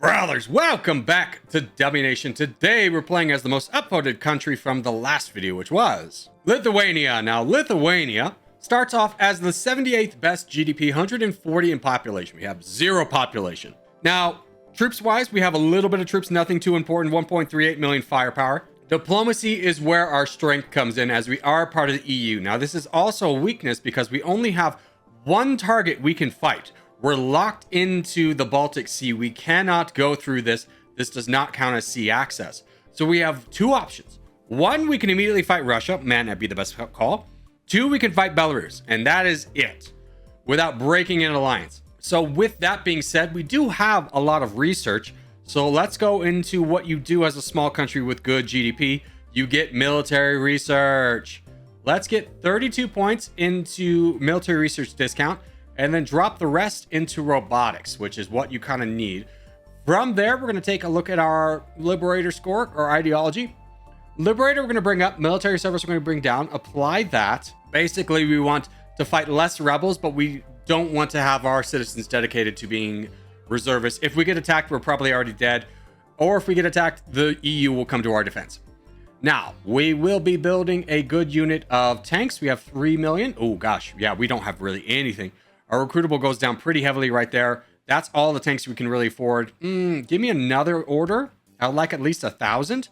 Brothers, welcome back to DummyNation. Today we're playing as the most upvoted country from the last video, which was Lithuania. Now, Lithuania starts off as the 78th best GDP, 140 in population. We have 0 population. Now, troops-wise, we have a little bit of troops, nothing too important, 1.38 million firepower. Diplomacy is where our strength comes in, as we are part of the EU. Now, this is also a weakness because we only have one target we can fight. We're locked into the Baltic Sea. We cannot go through this. This does not count as sea access. So we have two options. One, we can immediately fight Russia. Man, that'd be the best call. Two, we can fight Belarus. And that is it, without breaking an alliance. So with that being said, we do have a lot of research. So let's go into what you do as a small country with good GDP. You get military research. Let's get 32 points into military research discount, and then drop the rest into robotics, which is what you kind of need. From there, we're going to take a look at our Liberator score or ideology. Liberator, we're going to bring up. Military service, we're going to bring down. Apply that. Basically, we want to fight less rebels, but we don't want to have our citizens dedicated to being reservists. If we get attacked, we're probably already dead. Or if we get attacked, the EU will come to our defense. Now, we will be building a good unit of tanks. We have 3 million. Oh, gosh. Yeah, we don't have really anything. Our recruitable goes down pretty heavily right there. That's all the tanks we can really afford. Give me another order. I'd like at least 1,000.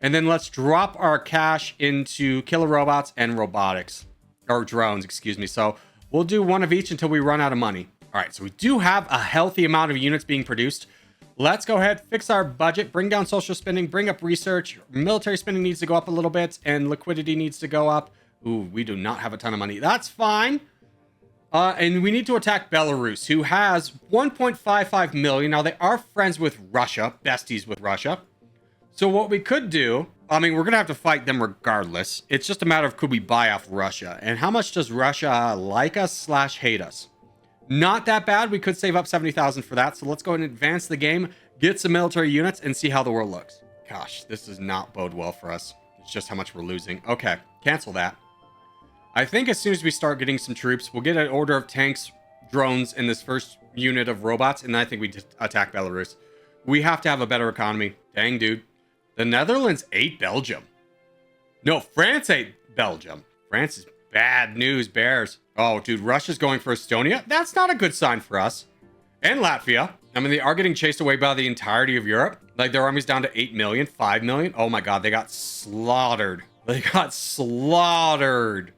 And then let's drop our cash into killer robots and robotics. Or drones, excuse me. So we'll do one of each until we run out of money. All right, so we do have a healthy amount of units being produced. Let's go ahead, fix our budget, bring down social spending, bring up research. Military spending needs to go up a little bit, and liquidity needs to go up. Ooh, we do not have a ton of money. That's fine. And we need to attack Belarus, who has 1.55 million. Now, they are friends with Russia, besties with Russia. So what we could do, I mean, we're going to have to fight them regardless. It's just a matter of could we buy off Russia? And how much does Russia like us / hate us? Not that bad. We could save up 70,000 for that. So let's go ahead and advance the game, get some military units, and see how the world looks. Gosh, this does not bode well for us. It's just how much we're losing. Okay, cancel that. I think as soon as we start getting some troops, we'll get an order of tanks, drones, in this first unit of robots, and I think we just attack Belarus. We have to have a better economy. Dang, dude. The Netherlands ate Belgium. No, France ate Belgium. France is bad news, bears. Oh, dude, Russia's going for Estonia? That's not a good sign for us. And Latvia. I mean, they are getting chased away by the entirety of Europe. Like, their army's down to 8 million, 5 million. Oh my god, they got slaughtered. They got slaughtered.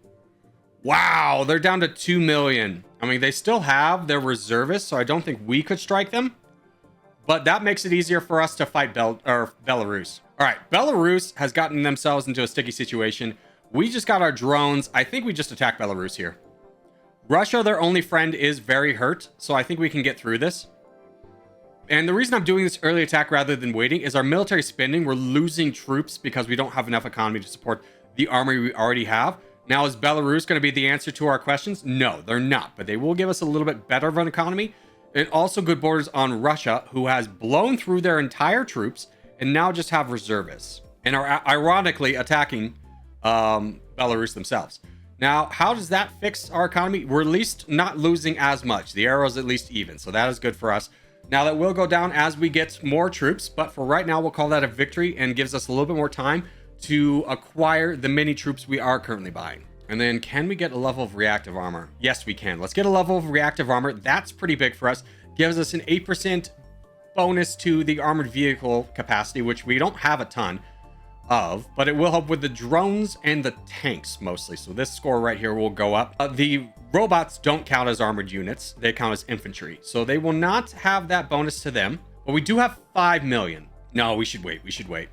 Wow, they're down to 2 million. I mean, they still have their reservists, so I don't think we could strike them. But that makes it easier for us to fight Belarus. All right, Belarus has gotten themselves into a sticky situation. We just got our drones. I think we just attacked Belarus here. Russia, their only friend, is very hurt, so I think we can get through this. And the reason I'm doing this early attack rather than waiting is our military spending. We're losing troops because we don't have enough economy to support the army we already have. Now, is Belarus going to be the answer to our questions? No, they're not. But they will give us a little bit better of an economy. And also good borders on Russia, who has blown through their entire troops and now just have reservists. And are ironically attacking Belarus themselves. Now, how does that fix our economy? We're at least not losing as much. The arrow's at least even. So that is good for us. Now, that will go down as we get more troops. But for right now, we'll call that a victory and gives us a little bit more time to acquire the many troops we are currently buying. And then can we get a level of reactive armor? Yes, we can. Let's get a level of reactive armor. That's pretty big for us. Gives us an 8% bonus to the armored vehicle capacity, which we don't have a ton of, but it will help with the drones and the tanks mostly. So this score right here will go up. The robots don't count as armored units. They count as infantry. So they will not have that bonus to them, but we do have 5 million. No, we should wait. We should wait.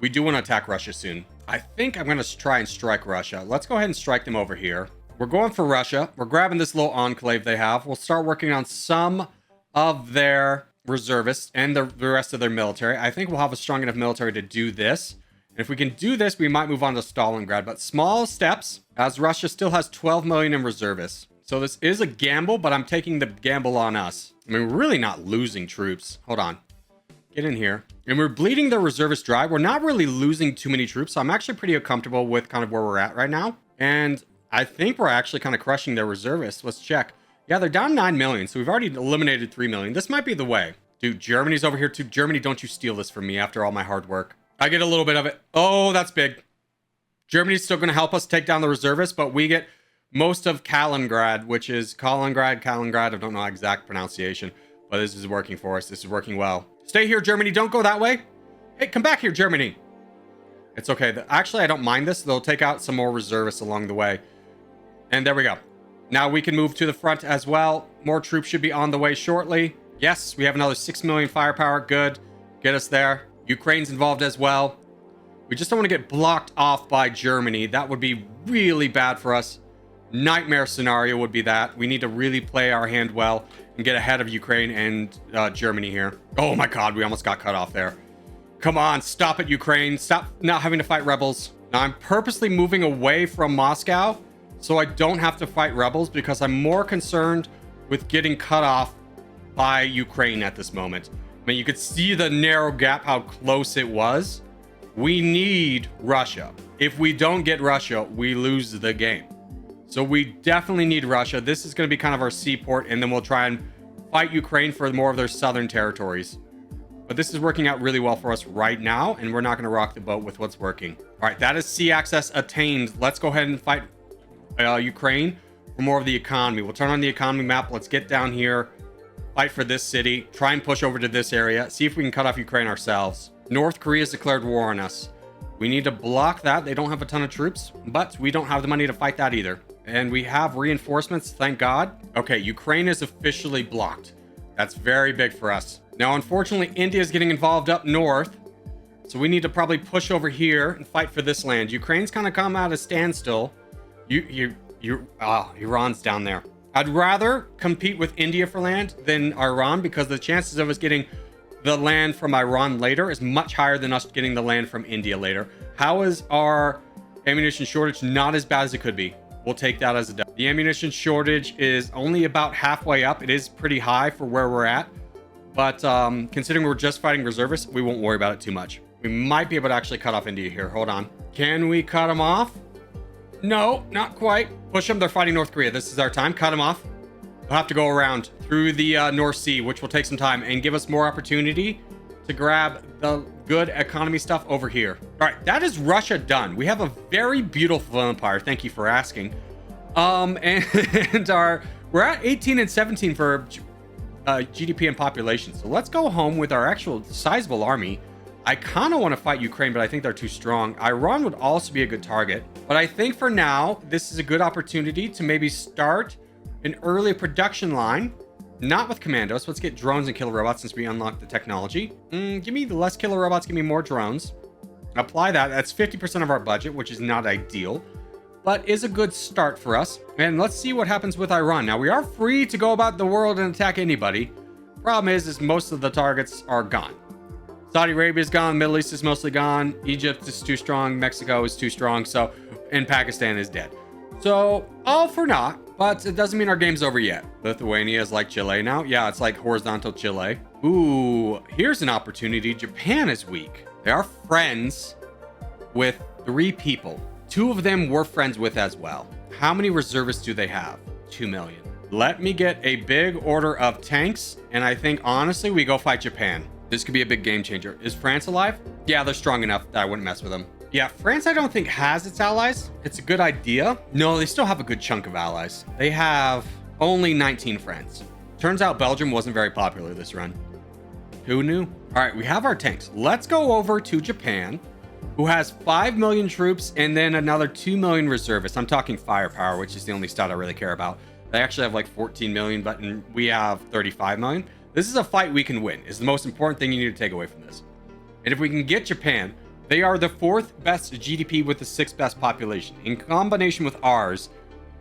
We do want to attack Russia soon. I think I'm going to try and strike Russia. Let's go ahead and strike them over here. We're going for Russia. We're grabbing this little enclave they have. We'll start working on some of their reservists and the rest of their military. I think we'll have a strong enough military to do this. And if we can do this, we might move on to Stalingrad. But small steps, as Russia still has 12 million in reservists. So this is a gamble, but I'm taking the gamble on us. I mean, we're really not losing troops. Hold on. Get in here. And we're bleeding the reservists dry. We're not really losing too many troops. So I'm actually pretty comfortable with kind of where we're at right now. And I think we're actually kind of crushing their reservists. Let's check. Yeah, they're down 9 million. So we've already eliminated 3 million. This might be the way. Dude, Germany's over here too. Germany, don't you steal this from me after all my hard work. I get a little bit of it. Oh, that's big. Germany's still going to help us take down the reservists, but we get most of Kaliningrad, which is Kaliningrad. I don't know exact pronunciation, but this is working for us. This is working well. Stay here, Germany. Don't go that way. Hey, come back here, Germany. It's okay. Actually, I don't mind this. They'll take out some more reservists along the way. And there we go. Now we can move to the front as well. More troops should be on the way shortly. Yes, we have another 6 million firepower. Good. Get us there. Ukraine's involved as well. We just don't want to get blocked off by Germany. That would be really bad for us. Nightmare scenario would be that. We need to really play our hand well and get ahead of Ukraine and Germany here. Oh my God, we almost got cut off there. Come on, stop it, Ukraine. Stop not having to fight rebels. Now, I'm purposely moving away from Moscow so I don't have to fight rebels because I'm more concerned with getting cut off by Ukraine at this moment. I mean, you could see the narrow gap, how close it was. We need Russia. If we don't get Russia, we lose the game. So we definitely need Russia. This is going to be kind of our seaport, and then we'll try and fight Ukraine for more of their southern territories. But this is working out really well for us right now, and we're not going to rock the boat with what's working. All right, that is sea access attained. Let's go ahead and fight Ukraine for more of the economy. We'll turn on the economy map. Let's get down here, fight for this city, try and push over to this area, see if we can cut off Ukraine ourselves. North Korea's declared war on us. We need to block that. They don't have a ton of troops, but we don't have the money to fight that either. And we have reinforcements, thank God. Okay, Ukraine is officially blocked. That's very big for us. Now, unfortunately, India is getting involved up north, so we need to probably push over here and fight for this land. Ukraine's kind of come at a standstill. Iran's down there. I'd rather compete with India for land than Iran because the chances of us getting the land from Iran later is much higher than us getting the land from India later. How is our ammunition shortage? Not as bad as it could be. We'll take that as a dub. The ammunition shortage is only about halfway up. It is pretty high for where we're at. But considering we're just fighting reservists, we won't worry about it too much. We might be able to actually cut off India here. Hold on. Can we cut them off? No, not quite. Push them. They're fighting North Korea. This is our time. Cut them off. We'll have to go around through the North Sea, which will take some time and give us more opportunity to grab the good economy stuff over here. All right, that is Russia done. We have a very beautiful empire. Thank you for asking. And we're at 18 and 17 for GDP and population. So let's go home with our actual sizable army. I kind of want to fight Ukraine, but I think they're too strong. Iran would also be a good target. But I think for now, this is a good opportunity to maybe start an early production line. Not with commandos. Let's get drones and killer robots since we unlocked the technology. Give me less killer robots. Give me more drones. Apply that. That's 50% of our budget, which is not ideal, but is a good start for us. And let's see what happens with Iran. Now, we are free to go about the world and attack anybody. Problem is most of the targets are gone. Saudi Arabia is gone. Middle East is mostly gone. Egypt is too strong. Mexico is too strong. So, and Pakistan is dead. So, all for naught. But it doesn't mean our game's over yet. Lithuania is like Chile now. Yeah, it's like horizontal Chile. Ooh, here's an opportunity. Japan is weak. They are friends with 3 people. 2 of them we're friends with as well. How many reservists do they have? 2 million. Let me get a big order of tanks. And I think, honestly, we go fight Japan. This could be a big game changer. Is France alive? Yeah, they're strong enough that I wouldn't mess with them. Yeah, France I don't think has its allies. It's a good idea. No, they still have a good chunk of allies. They have only 19 friends. Turns out Belgium wasn't very popular this run. Who knew? All right, we have our tanks. Let's go over to Japan, who has 5 million troops and then another 2 million reservists. I'm talking firepower, which is the only stat I really care about. They actually have like 14 million, but we have 35 million. This is a fight we can win. Is the most important thing you need to take away from this. And if we can get Japan, they are the 4th best GDP with the 6th best population. In combination with ours,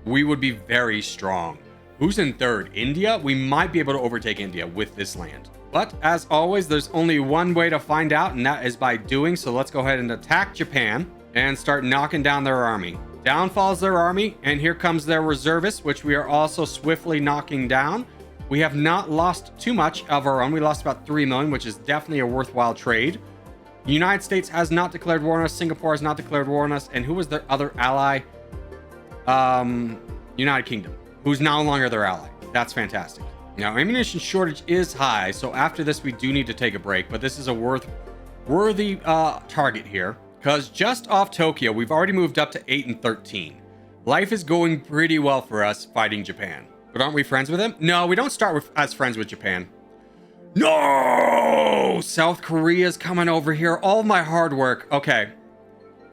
we would be very strong. Who's in 3rd? India? We might be able to overtake India with this land. But as always, there's only one way to find out, and that is by doing. So let's go ahead and attack Japan and start knocking down their army. Down falls their army, and here comes their reservists, which we are also swiftly knocking down. We have not lost too much of our own. We lost about 3 million, which is definitely a worthwhile trade. The United States has not declared war on us. Singapore has not declared war on us. And who was their other ally? United Kingdom, who's no longer their ally. That's fantastic. Now, ammunition shortage is high, so after this, we do need to take a break, but this is a worthy target here, because just off Tokyo, we've already moved up to 8 and 13. Life is going pretty well for us fighting Japan. But aren't we friends with him? No, we don't start as friends with Japan. No! South Korea's coming over here. All my hard work. Okay.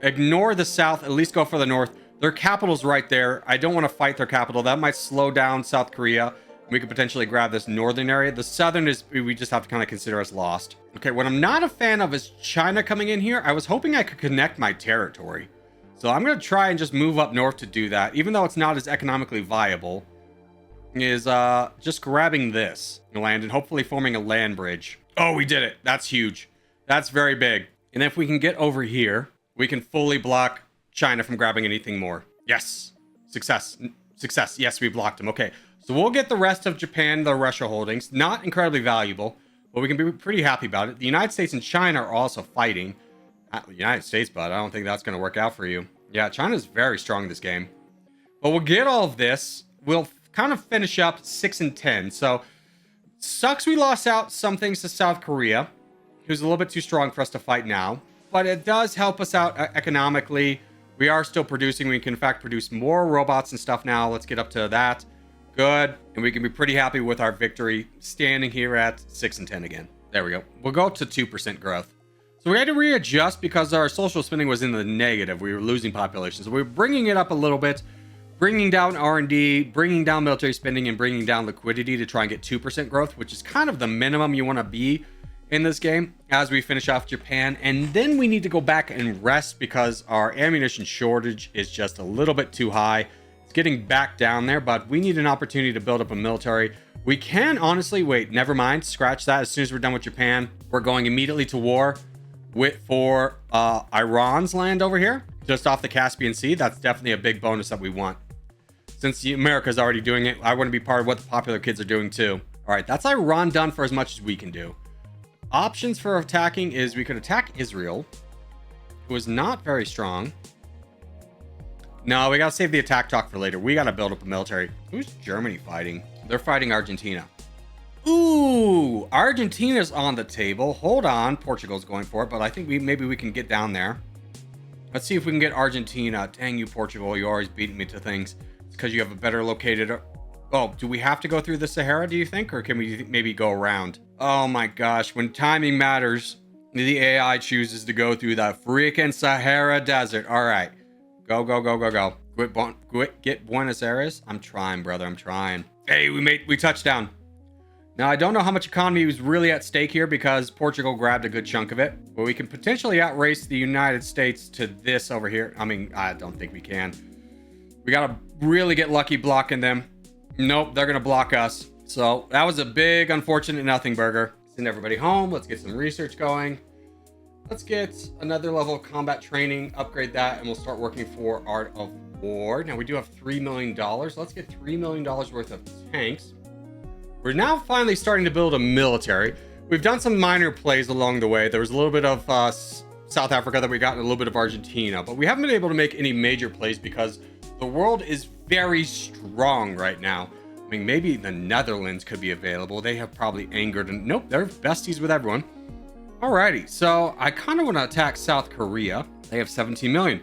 Ignore the South. At least go for the North. Their capital's right there. I don't want to fight their capital. That might slow down South Korea. We could potentially grab this northern area. The southern is, we just have to kind of consider us lost. Okay, what I'm not a fan of is China coming in here. I was hoping I could connect my territory. So I'm going to try and just move up north to do that, even though it's not as economically viable. Is just grabbing this land and hopefully forming a land bridge. Oh, we did it. That's huge. That's very big. And if we can get over here, we can fully block China from grabbing anything more. Yes. Success. Success. Yes, we blocked him. Okay. So we'll get the rest of Japan, the Russia holdings. Not incredibly valuable, but we can be pretty happy about it. The United States and China are also fighting. The United States, but I don't think that's going to work out for you. Yeah, China's very strong this game. But we'll get all of this. We'll kind of finish up 6 and 10. So sucks we lost out some things to South Korea, who's a little bit too strong for us to fight now. But it does help us out economically. We are still producing. We can in fact produce more robots and stuff now. Let's get up to that. Good. And we can be pretty happy with our victory, standing here at 6 and 10 again. There we go. We'll go to 2% growth. So we had to readjust because our social spending was in the negative. We were losing population. So we're bringing it up a little bit, bringing down R&D, bringing down military spending, and bringing down liquidity to try and get 2% growth, which is kind of the minimum you want to be in this game as we finish off Japan. And then we need to go back and rest because our ammunition shortage is just a little bit too high. It's getting back down there, but we need an opportunity to build up a military. We can honestly, wait, never mind, scratch that. As soon as we're done with Japan, we're going immediately to war for Iran's land over here, just off the Caspian Sea. That's definitely a big bonus that we want. Since America's already doing it, I want to be part of what the popular kids are doing too. All right, that's Iran done for as much as we can do. Options for attacking is we could attack Israel, who is not very strong. No, we gotta save the attack talk for later. We gotta build up a military. Who's Germany fighting? They're fighting Argentina. Ooh, Argentina's on the table. Hold on, Portugal's going for it, but I think maybe we can get down there. Let's see if we can get Argentina. Dang you, Portugal, you're always beating me to things. It's because you have a better located... Oh, do we have to go through the Sahara, do you think? Or can we maybe go around? Oh my gosh, when timing matters, the AI chooses to go through the freaking Sahara Desert. All right, go, go, go, go, go. Get Buenos Aires. I'm trying, brother, I'm trying. Hey, we touched down. Now, I don't know how much economy was really at stake here because Portugal grabbed a good chunk of it. But we can potentially outrace the United States to this over here. I mean, I don't think we can. We got to really get lucky blocking them. Nope, they're going to block us. So that was a big, unfortunate nothing burger. Send everybody home. Let's get some research going. Let's get another level of combat training, upgrade that, and we'll start working for Art of War. Now, we do have $3 million. Let's get $3 million worth of tanks. We're now finally starting to build a military. We've done some minor plays along the way. There was a little bit of South Africa that we got and a little bit of Argentina, but we haven't been able to make any major plays because the world is very strong right now. I mean, maybe the Netherlands could be available. They have probably angered and nope, they're besties with everyone. Alrighty, so I kind of want to attack South Korea. They have 17 million.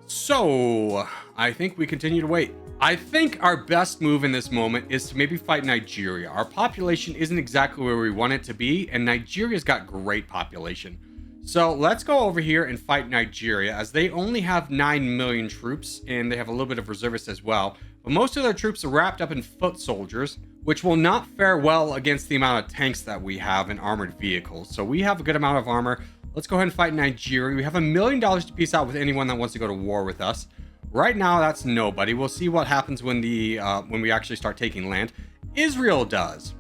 So I think we continue to wait. I think our best move in this moment is to maybe fight Nigeria. Our population isn't exactly where we want it to be, and Nigeria's got great population. So let's go over here and fight Nigeria, as they only have 9 million troops, and they have a little bit of reservists as well. But most of their troops are wrapped up in foot soldiers, which will not fare well against the amount of tanks that we have and armored vehicles. So we have a good amount of armor. Let's go ahead and fight Nigeria. We have $1 million to piece out with anyone that wants to go to war with us. Right now, that's nobody. We'll see what happens when we actually start taking land. Israel does.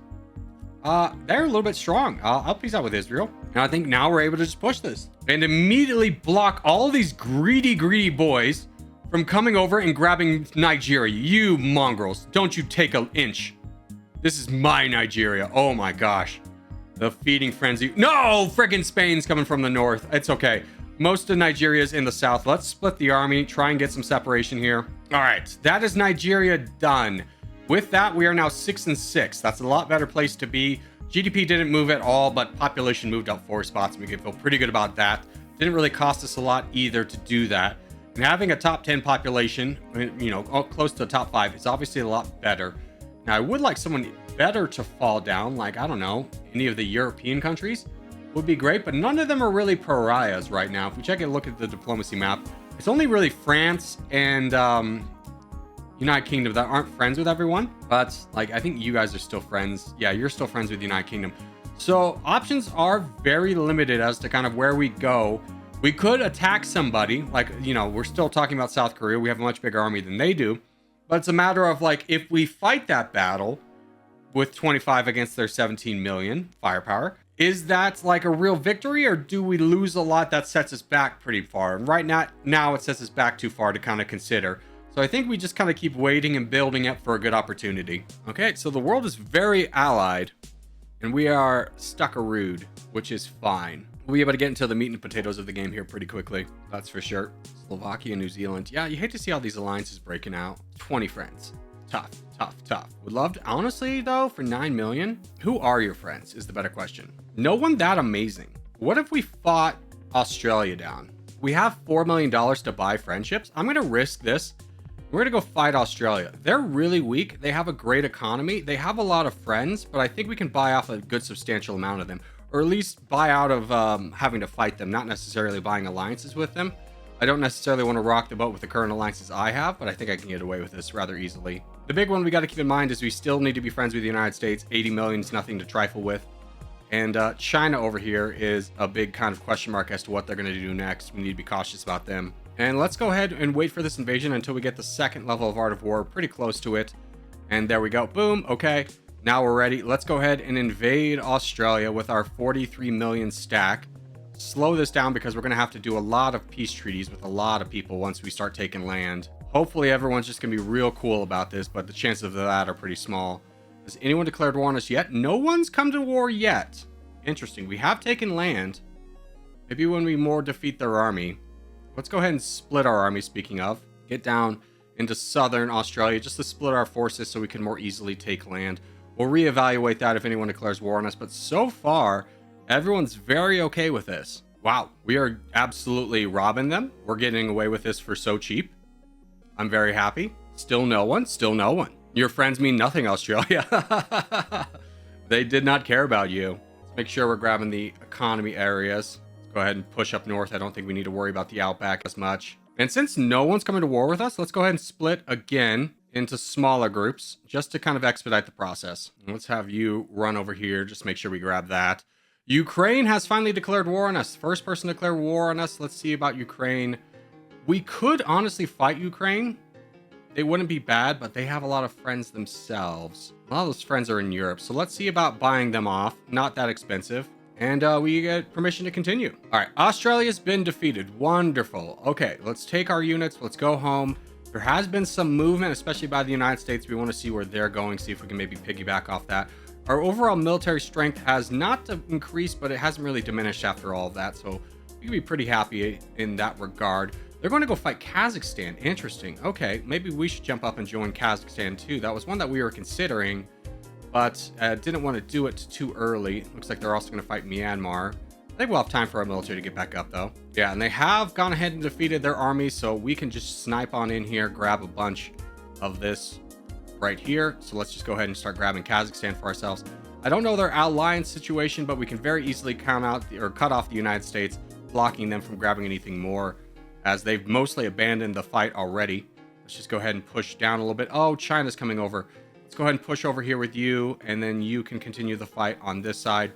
They're a little bit strong. I'll piece out with Israel. And I think now we're able to just push this and immediately block all of these greedy boys from coming over and grabbing Nigeria. You mongrels, don't you take an inch. This is my Nigeria. Oh my gosh. The feeding frenzy. No, friggin' Spain's coming from the north. It's okay. Most of Nigeria's in the south. Let's split the army, try and get some separation here. All right, that is Nigeria done. With that, we are now 6 and 6. That's a lot better place to be. GDP didn't move at all, but population moved up 4 spots. We can feel pretty good about that. Didn't really cost us a lot either to do that. And having a top 10 population, you know, close to the top 5 is obviously a lot better. Now, I would like someone better to fall down, like, I don't know, any of the European countries would be great, but none of them are really pariahs right now. If we check and look at the diplomacy map, it's only really France and United Kingdom that aren't friends with everyone. But, like, I think you guys are still friends. Yeah, you're still friends with United Kingdom. So options are very limited as to kind of where we go. We could attack somebody, like, you know, we're still talking about South Korea. We have a much bigger army than they do. But it's a matter of, like, if we fight that battle with 25 against their 17 million firepower, is that like a real victory, or do we lose a lot that sets us back pretty far? And right now it sets us back too far to kind of consider. So I think we just kind of keep waiting and building up for a good opportunity. Okay, so the world is very allied, and we are stuckarooed, which is fine. We'll be able to get into the meat and potatoes of the game here pretty quickly. That's for sure. Slovakia, New Zealand. Yeah, you hate to see all these alliances breaking out. 20 friends. Tough, tough, tough. Would love to, honestly, though, for 9 million, who are your friends is the better question. No one that amazing. What if we fought Australia down? We have $4 million to buy friendships. I'm going to risk this. We're going to go fight Australia. They're really weak. They have a great economy. They have a lot of friends, but I think we can buy off a good substantial amount of them, or at least buy out of having to fight them, not necessarily buying alliances with them. I don't necessarily want to rock the boat with the current alliances I have, but I think I can get away with this rather easily. The big one we got to keep in mind is we still need to be friends with the United States. 80 million is nothing to trifle with. And China over here is a big kind of question mark as to what they're going to do next. We need to be cautious about them. And let's go ahead and wait for this invasion until we get the second level of Art of War, pretty close to it. And there we go. Boom. Okay. Now we're ready. Let's go ahead and invade Australia with our 43 million stack. Slow this down because we're going to have to do a lot of peace treaties with a lot of people once we start taking land. Hopefully everyone's just going to be real cool about this, but the chances of that are pretty small. Has anyone declared war on us yet? No one's come to war yet. Interesting. We have taken land. Maybe when we more defeat their army. Let's go ahead and split our army, speaking of. Get down into southern Australia just to split our forces so we can more easily take land. We'll reevaluate that if anyone declares war on us, but so far, everyone's very okay with this. Wow, we are absolutely robbing them. We're getting away with this for so cheap. I'm very happy. Still no one, still no one. Your friends mean nothing, Australia. They did not care about you. Let's make sure we're grabbing the economy areas. Let's go ahead and push up north. I don't think we need to worry about the outback as much. And since no one's coming to war with us, let's go ahead and split again into smaller groups just to kind of expedite the process. And let's have you run over here. Just make sure we grab that. Ukraine has finally declared war on us. First person to declare war on us. Let's see about Ukraine. We could honestly fight Ukraine. They wouldn't be bad, but they have a lot of friends themselves. A lot of those friends are in Europe. So let's see about buying them off. Not that expensive. And we get permission to continue. All right, Australia's been defeated. Wonderful. Okay, let's take our units. Let's go home. There has been some movement, especially by the United States. We want to see where they're going, see if we can maybe piggyback off that. Our overall military strength has not increased, but it hasn't really diminished after all of that. So we can be pretty happy in that regard. They're going to go fight Kazakhstan. Interesting. Okay, maybe we should jump up and join Kazakhstan too. That was one that we were considering, but didn't want to do it too early. Looks like they're also going to fight Myanmar. I think we'll have time for our military to get back up though. Yeah, and they have gone ahead and defeated their army, so we can just snipe on in here, grab a bunch of this right here. So let's just go ahead and start grabbing Kazakhstan for ourselves. I don't know their alliance situation, but we can very easily cut off the United States, blocking them from grabbing anything more, as they've mostly abandoned the fight already. Let's just go ahead and push down a little bit. Oh, China's coming over. Let's go ahead and push over here with you, and then you can continue the fight on this side.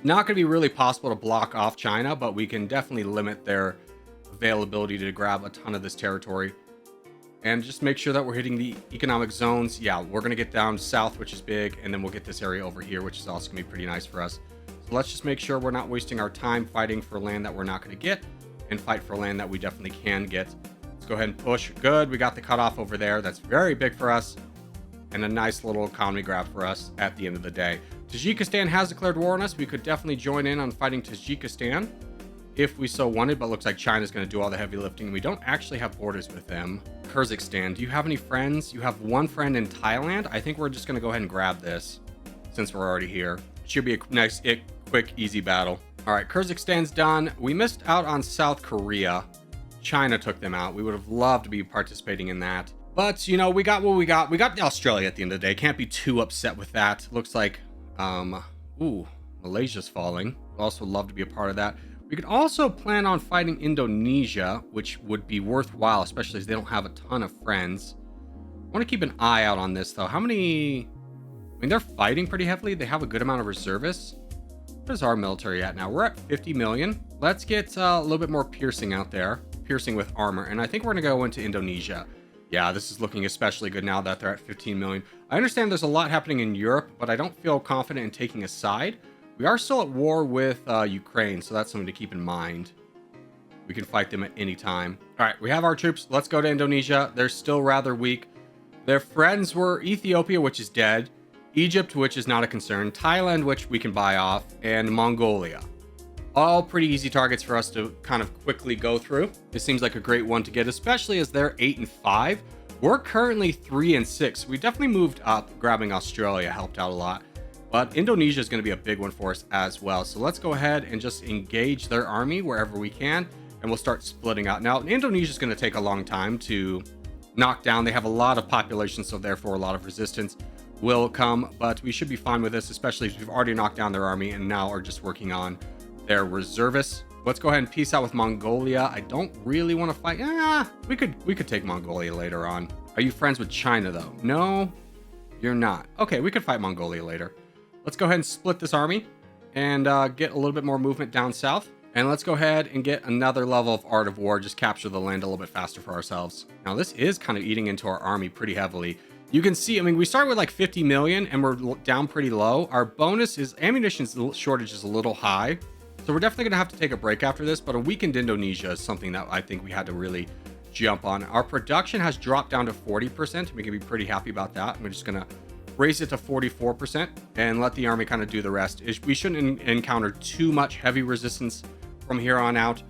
Not going to be really possible to block off China, but we can definitely limit their availability to grab a ton of this territory. And just make sure that we're hitting the economic zones. Yeah, we're going to get down south, which is big, and then we'll get this area over here, which is also going to be pretty nice for us. So let's just make sure we're not wasting our time fighting for land that we're not going to get, and fight for land that we definitely can get. Let's go ahead and push. Good, we got the cutoff over there. That's very big for us, and a nice little economy grab for us at the end of the day. Tajikistan has declared war on us. We could definitely join in on fighting Tajikistan. if we so wanted, but looks like China's going to do all the heavy lifting. We don't actually have borders with them. Kazakhstan, do you have any friends? You have one friend in Thailand. I think we're just going to go ahead and grab this since we're already here. Should be a nice, quick, easy battle. All right, Kazakhstan's done. We missed out on South Korea. China took them out. We would have loved to be participating in that. But, you know, we got what we got. We got Australia at the end of the day. Can't be too upset with that. Looks like, Malaysia's falling. Also love to be a part of that. We could also plan on fighting Indonesia, which would be worthwhile, especially as they don't have a ton of friends. I want to keep an eye out on this, though. How many... I mean, they're fighting pretty heavily. They have a good amount of reservists. What is our military at now? We're at 50 million. Let's get a little bit more piercing out there. Piercing with armor. And I think we're going to go into Indonesia. Yeah, this is looking especially good now that they're at 15 million. I understand there's a lot happening in Europe, but I don't feel confident in taking a side. We are still at war with Ukraine, so that's something to keep in mind. We can fight them at any time. All right, we have our troops. Let's go to Indonesia. They're still rather weak. Their friends were Ethiopia, which is dead. Egypt, which is not a concern. Thailand, which we can buy off. And Mongolia. All pretty easy targets for us to kind of quickly go through. This seems like a great one to get, especially as they're 8 and 5. We're currently 3 and 6. We definitely moved up. Grabbing Australia helped out a lot. But Indonesia is going to be a big one for us as well. So let's go ahead and just engage their army wherever we can. And we'll start splitting out. Now, Indonesia is going to take a long time to knock down. They have a lot of population, so therefore a lot of resistance will come. But we should be fine with this, especially if we've already knocked down their army and now are just working on their reservists. Let's go ahead and peace out with Mongolia. I don't really want to fight. We could take Mongolia later on. Are you friends with China, though? No, you're not. Okay, we could fight Mongolia later. Let's go ahead and split this army and get a little bit more movement down south. And let's go ahead and get another level of Art of War. Just capture the land a little bit faster for ourselves. Now, this is kind of eating into our army pretty heavily. You can see, I mean, we started with like 50 million and we're down pretty low. Our bonus is ammunition shortage is a little high. So we're definitely going to have to take a break after this. But a weakened Indonesia is something that I think we had to really jump on. Our production has dropped down to 40%. We can be pretty happy about that. We're just going to raise it to 44% and let the army kind of do the rest. We shouldn't encounter too much heavy resistance from here on out.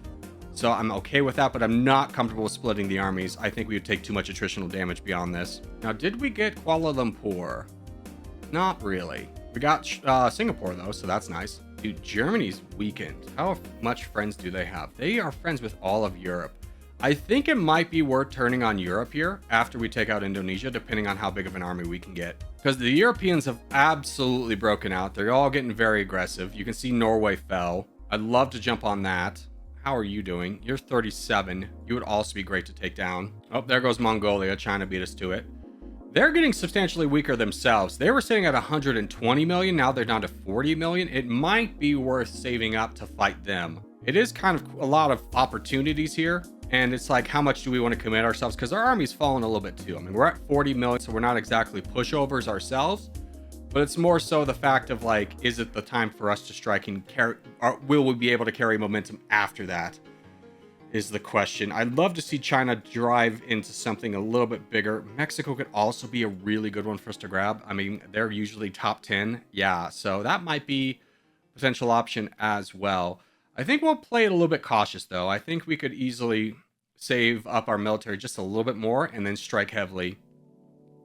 So I'm okay with that, but I'm not comfortable with splitting the armies. I think we would take too much attritional damage beyond this. Now, did we get Kuala Lumpur? Not really. We got Singapore, though, so that's nice. Dude, Germany's weakened. How much friends do they have? They are friends with all of Europe. I think it might be worth turning on Europe here after we take out Indonesia, depending on how big of an army we can get. Because the Europeans have absolutely broken out. They're all getting very aggressive. You can see Norway fell. I'd love to jump on that. How are you doing? You're 37. You would also be great to take down. Oh, there goes Mongolia. China beat us to it. They're getting substantially weaker themselves. They were sitting at 120 million. Now they're down to 40 million. It might be worth saving up to fight them. It is kind of a lot of opportunities here. And it's like, how much do we want to commit ourselves? Because our army's fallen a little bit too. I mean, we're at 40 million, so we're not exactly pushovers ourselves. But it's more so the fact of like, is it the time for us to strike and carry? Or will we be able to carry momentum after that? Is the question. I'd love to see China drive into something a little bit bigger. Mexico could also be a really good one for us to grab. I mean, they're usually top 10. Yeah, so that might be a potential option as well. I think we'll play it a little bit cautious, though. I think we could easily save up our military just a little bit more and then strike heavily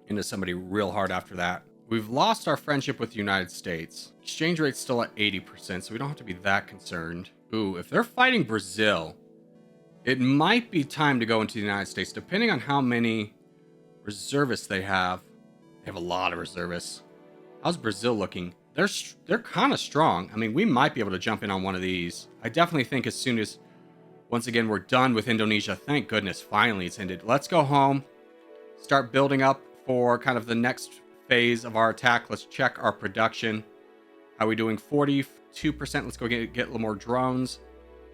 into somebody real hard after that. We've lost our friendship with the United States. Exchange rate's still at 80%, so we don't have to be that concerned. Ooh, if they're fighting Brazil, it might be time to go into the United States, depending on how many reservists they have. They have a lot of reservists. How's Brazil looking? They're kind of strong. I mean, we might be able to jump in on one of these. I definitely think as soon as, once again, we're done with Indonesia. Thank goodness, finally it's ended. Let's go home. Start building up for kind of the next phase of our attack. Let's check our production. How are we doing? 42%. Let's go get a little more drones.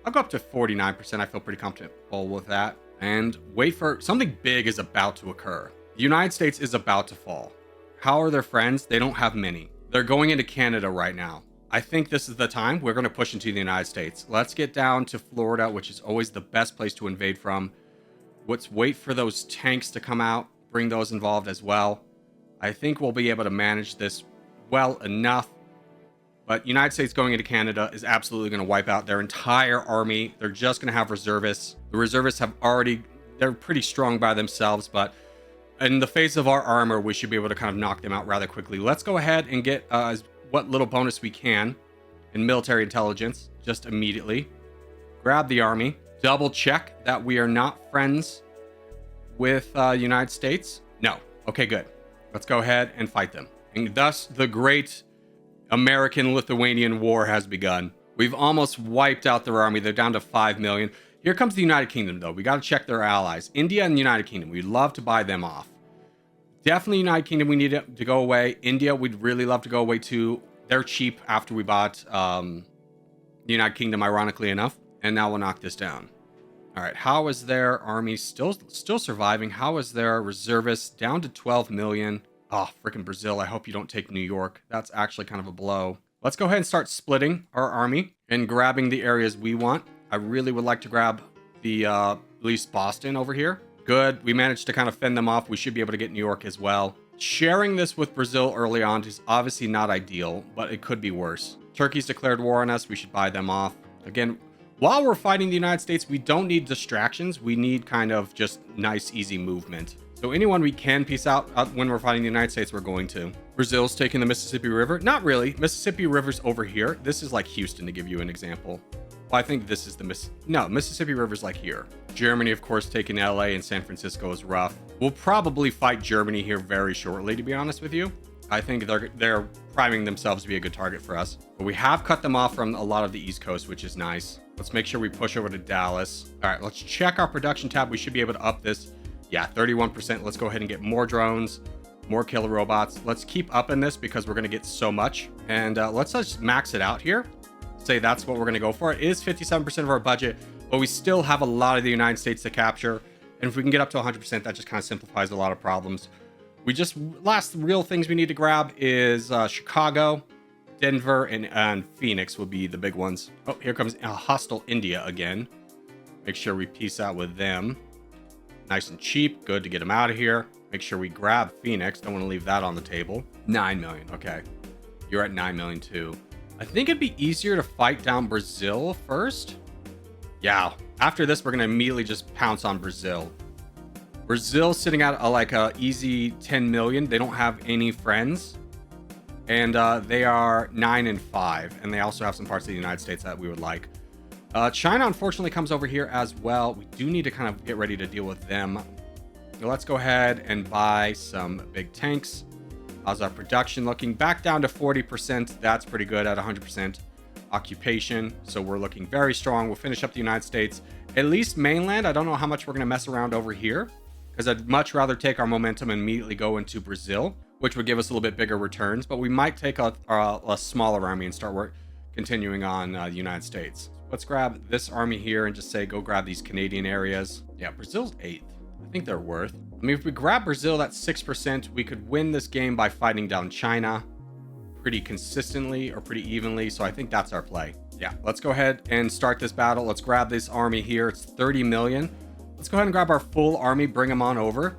I'll go up to 49%. I feel pretty comfortable with that. And wait for something big is about to occur. The United States is about to fall. How are their friends? They don't have many. They're going into Canada right now. I think this is the time we're going to push into the United States. Let's get down to Florida, which is always the best place to invade from. Let's wait for those tanks to come out, bring those involved as well. I think we'll be able to manage this well enough. But United States going into Canada is absolutely going to wipe out their entire army. They're just going to have reservists. The reservists have already, they're pretty strong by themselves, but in the face of our armor, we should be able to kind of knock them out rather quickly. Let's go ahead and get what little bonus we can in military intelligence just immediately. Grab the army. Double check that we are not friends with United States. No. Okay, good. Let's go ahead and fight them. And thus, the great American-Lithuanian War has begun. We've almost wiped out their army. They're down to 5 million. Here comes the United Kingdom, though. We got to check their allies. India and the United Kingdom. We'd love to buy them off. Definitely United Kingdom, we need to go away. India, we'd really love to go away, too. They're cheap after we bought the United Kingdom, ironically enough. And now we'll knock this down. All right, how is their army still surviving? How is their reservists down to 12 million? Oh, freaking Brazil. I hope you don't take New York. That's actually kind of a blow. Let's go ahead and start splitting our army and grabbing the areas we want. I really would like to grab the, at least Boston over here. Good. We managed to kind of fend them off. We should be able to get New York as well. Sharing this with Brazil early on is obviously not ideal, but it could be worse. Turkey's declared war on us. We should buy them off. Again, while we're fighting the United States, we don't need distractions. We need kind of just nice, easy movement. So anyone we can piece out when we're fighting the United States, we're going to. Brazil's taking the Mississippi River. Not really. Mississippi River's over here. This is like Houston, to give you an example. Well, I think this is the Mississippi River's like here. Germany, of course, taking LA, and San Francisco is rough. We'll probably fight Germany here very shortly, to be honest with you. I think they're priming themselves to be a good target for us. But we have cut them off from a lot of the East Coast, which is nice. Let's make sure we push over to Dallas. All right, let's check our production tab. We should be able to up this. Yeah, 31%. Let's go ahead and get more drones, more killer robots. Let's keep upping this because we're going to get so much. And let's just max it out here. Say that's what we're going to go for. It is 57% of our budget, but we still have a lot of the United States to capture. And if we can get up to 100%, that just kind of simplifies a lot of problems. Last real things we need to grab is Chicago, Denver, and Phoenix will be the big ones. Oh, here comes hostile India again. Make sure we peace out with them. Nice and cheap. Good to get them out of here. Make sure we grab Phoenix. Don't want to leave that on the table. 9 million. Okay. You're at 9 million too. I think it'd be easier to fight down Brazil first. Yeah. After this, we're going to immediately just pounce on Brazil. Brazil's sitting at like a easy 10 million. They don't have any friends. And they are 9 and 5. And they also have some parts of the United States that we would like. China, unfortunately, comes over here as well. We do need to kind of get ready to deal with them. So let's go ahead and buy some big tanks. How's our production looking? Back down to 40%. That's pretty good at 100% occupation. So we're looking very strong. We'll finish up the United States. At least mainland. I don't know how much we're going to mess around over here, because I'd much rather take our momentum and immediately go into Brazil, which would give us a little bit bigger returns. But we might take a smaller army and start continuing on the United States. Let's grab this army here and just say, go grab these Canadian areas. Yeah, Brazil's 8th. I think they're worth. I mean, if we grab Brazil, that's 6%. We could win this game by fighting down China pretty consistently or pretty evenly. So I think that's our play. Yeah, let's go ahead and start this battle. Let's grab this army here. It's 30 million. Let's go ahead and grab our full army, bring them on over.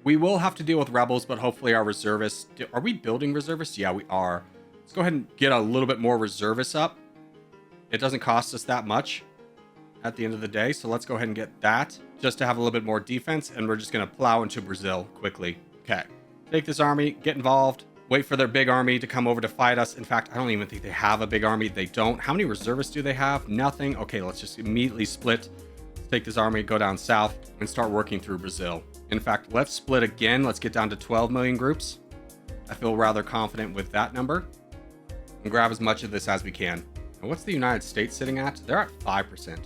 We will have to deal with rebels, but hopefully our reservists... Are we building reservists? Yeah, we are. Let's go ahead and get a little bit more reservists up. It doesn't cost us that much at the end of the day. So let's go ahead and get that just to have a little bit more defense. And we're just going to plow into Brazil quickly. Okay. Take this army, get involved, wait for their big army to come over to fight us. In fact, I don't even think they have a big army. They don't. How many reservists do they have? Nothing. Okay, let's just immediately split. Let's take this army, go down south, and start working through Brazil. In fact, let's split again. Let's get down to 12 million groups. I feel rather confident with that number. And grab as much of this as we can. And what's the United States sitting at? They're at 5%.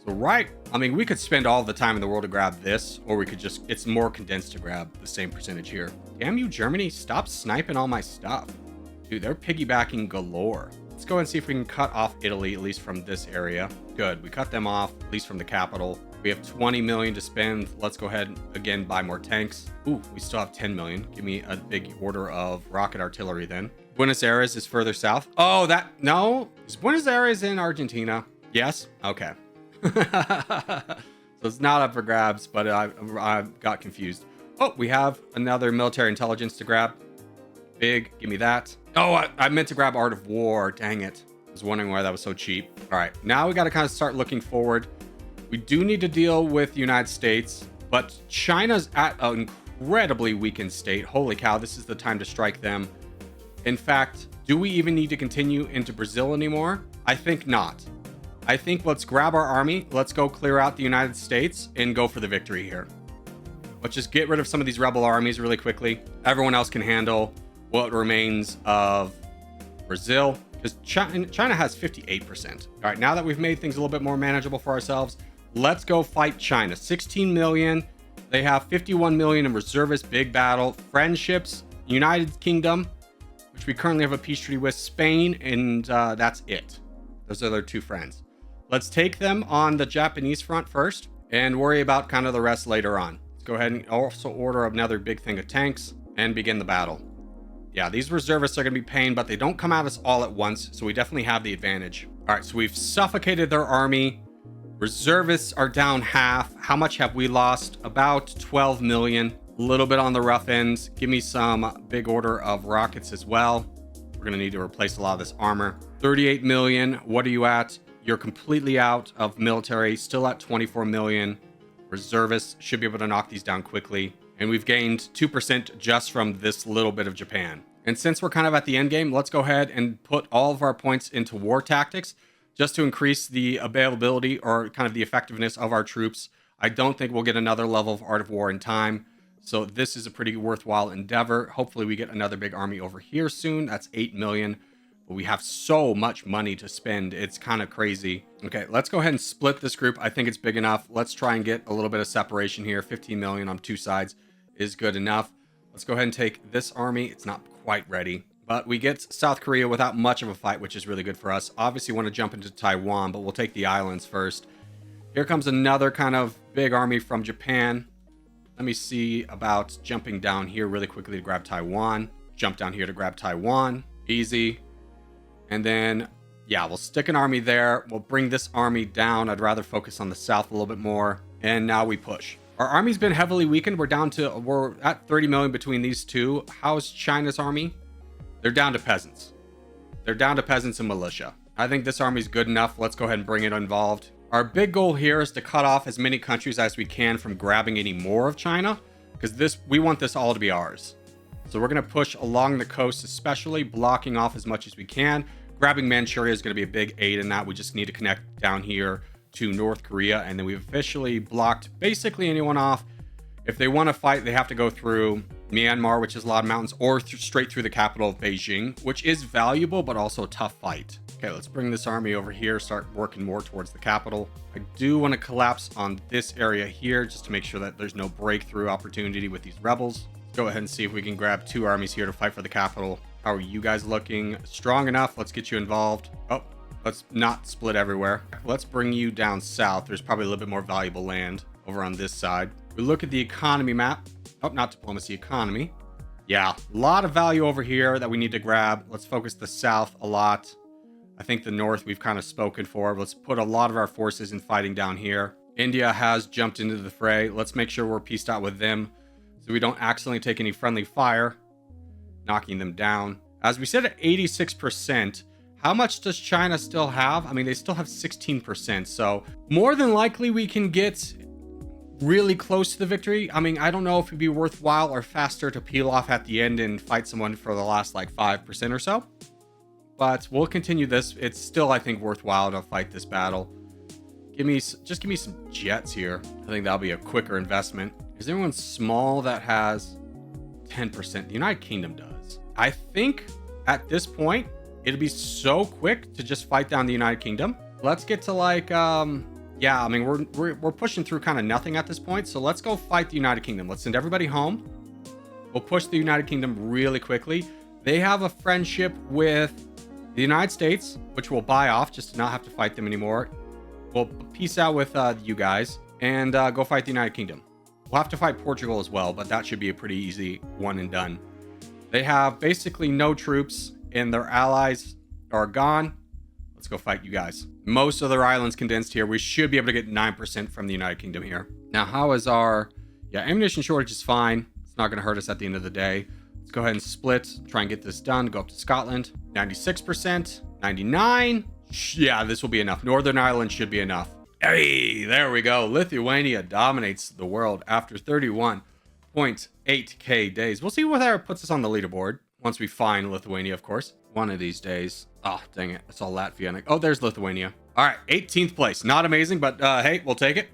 So I mean, we could spend all the time in the world to grab this, or we could just, it's more condensed to grab the same percentage here. Damn you, Germany, stop sniping all my stuff. Dude, they're piggybacking galore. Let's go and see if we can cut off Italy, at least from this area. Good, we cut them off, at least from the capital. We have 20 million to spend. Let's go ahead and again buy more tanks. Ooh, we still have 10 million. Give me a big order of rocket artillery then. Buenos Aires is further south. Oh, no. Is Buenos Aires in Argentina? Yes? Okay. So it's not up for grabs, but I got confused. Oh, we have another military intelligence to grab. big. Give me that. Oh, I meant to grab Art of War. Dang it. I was wondering why that was so cheap. All right, now we got to kind of start looking forward. We do need to deal with the United States, but China's at an incredibly weakened state. Holy cow, this is the time to strike them. In fact, do we even need to continue into Brazil anymore? I think not. I think let's grab our army. Let's go clear out the United States and go for the victory here. Let's just get rid of some of these rebel armies really quickly. Everyone else can handle what remains of Brazil, because China has 58%. All right, now that we've made things a little bit more manageable for ourselves, let's go fight China. 16 million. They have 51 million in reservists. Big battle. Friendships. United Kingdom, which we currently have a peace treaty with. Spain, and that's it. Those are their two friends. Let's take them on the Japanese front first and worry about kind of the rest later on. Let's go ahead and also order another big thing of tanks and begin the battle. Yeah, these reservists are going to be pain, but they don't come at us all at once, so we definitely have the advantage. All right, so we've suffocated their army. Reservists are down half. How much have we lost? About 12 million. A little bit on the rough ends. Give me some big order of rockets as well. We're going to need to replace a lot of this armor. 38 million. What are you at? You're completely out of military. Still at 24 million. Reservists should be able to knock these down quickly. And we've gained 2% just from this little bit of Japan. And since we're kind of at the end game, let's go ahead and put all of our points into war tactics just to increase the availability or kind of the effectiveness of our troops. I don't think we'll get another level of Art of War in time. So this is a pretty worthwhile endeavor. Hopefully we get another big army over here soon. That's 8 million. But we have so much money to spend. It's kind of crazy. Okay, let's go ahead and split this group. I think it's big enough. Let's try and get a little bit of separation here. 15 million on two sides is good enough. Let's go ahead and take this army. It's not quite ready, but we get South Korea without much of a fight, which is really good for us. Obviously want to jump into Taiwan, but we'll take the islands first. Here comes another kind of big army from Japan. Let me see about jumping down here really quickly to grab Taiwan. Jump down here to grab Taiwan. Easy. And then, yeah, we'll stick an army there. We'll bring this army down. I'd rather focus on the south a little bit more. And now we push. Our army's been heavily weakened. We're at 30 million between these two. How's China's army? They're down to peasants. They're down to peasants and militia. I think this army's good enough. Let's go ahead and bring it involved. Our big goal here is to cut off as many countries as we can from grabbing any more of China, because we want this all to be ours. So we're going to push along the coast, especially blocking off as much as we can. Grabbing Manchuria is going to be a big aid in that. We just need to connect down here to North Korea, and then we've officially blocked basically anyone off. If they want to fight, they have to go through Myanmar, which is a lot of mountains, or straight through the capital of Beijing, which is valuable but also a tough fight. Okay, let's bring this army over here, start working more towards the capital. I do want to collapse on this area here just to make sure that there's no breakthrough opportunity with these rebels. Let's go ahead and see if we can grab two armies here to fight for the capital. How are you guys looking? Strong enough. Let's get you involved. Oh, let's not split everywhere. Let's bring you down south. There's probably a little bit more valuable land over on this side. We look at the economy map. Oh, not diplomacy, economy. Yeah, a lot of value over here that we need to grab. Let's focus the south a lot. I think the north we've kind of spoken for. Let's put a lot of our forces in fighting down here. India has jumped into the fray. Let's make sure we're pieced out with them so we don't accidentally take any friendly fire, knocking them down. As we said, at 86%, how much does China still have? I mean, they still have 16%. So more than likely we can get really close to the victory. I mean, I don't know if it'd be worthwhile or faster to peel off at the end and fight someone for the last like 5% or so. But we'll continue this. It's still, I think, worthwhile to fight this battle. Just give me some jets here. I think that'll be a quicker investment. Is there anyone small that has 10%? The United Kingdom does. I think at this point, it'll be so quick to just fight down the United Kingdom. Let's get to like, yeah, I mean, we're pushing through kind of nothing at this point. So let's go fight the United Kingdom. Let's send everybody home. We'll push the United Kingdom really quickly. They have a friendship with the United States, which we'll buy off just to not have to fight them anymore. We'll peace out with you guys and go fight the United Kingdom. We'll have to fight Portugal as well, but that should be a pretty easy one and done. They have basically no troops and their allies are gone. Let's go fight you guys. Most of their islands condensed here. We should be able to get 9% from the United Kingdom here. Now, how is our... Yeah, ammunition shortage is fine. It's not going to hurt us at the end of the day. Let's go ahead and split, try and get this done. Go up to Scotland. 96%, 99. Yeah, this will be enough. Northern Ireland should be enough. Hey, there we go. Lithuania dominates the world after 31.8k days. We'll see whether it puts us on the leaderboard once we find Lithuania, of course. One of these days. Oh, dang it. I saw Latvia. Oh, there's Lithuania. All right, 18th place. Not amazing, but hey, we'll take it.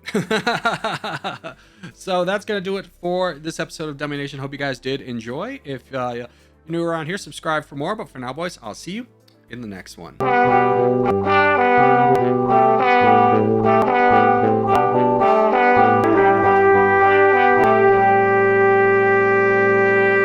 So that's going to do it for this episode of DummyNation. Hope you guys did enjoy. If you're new around here, subscribe for more. But for now, boys, I'll see you in the next one.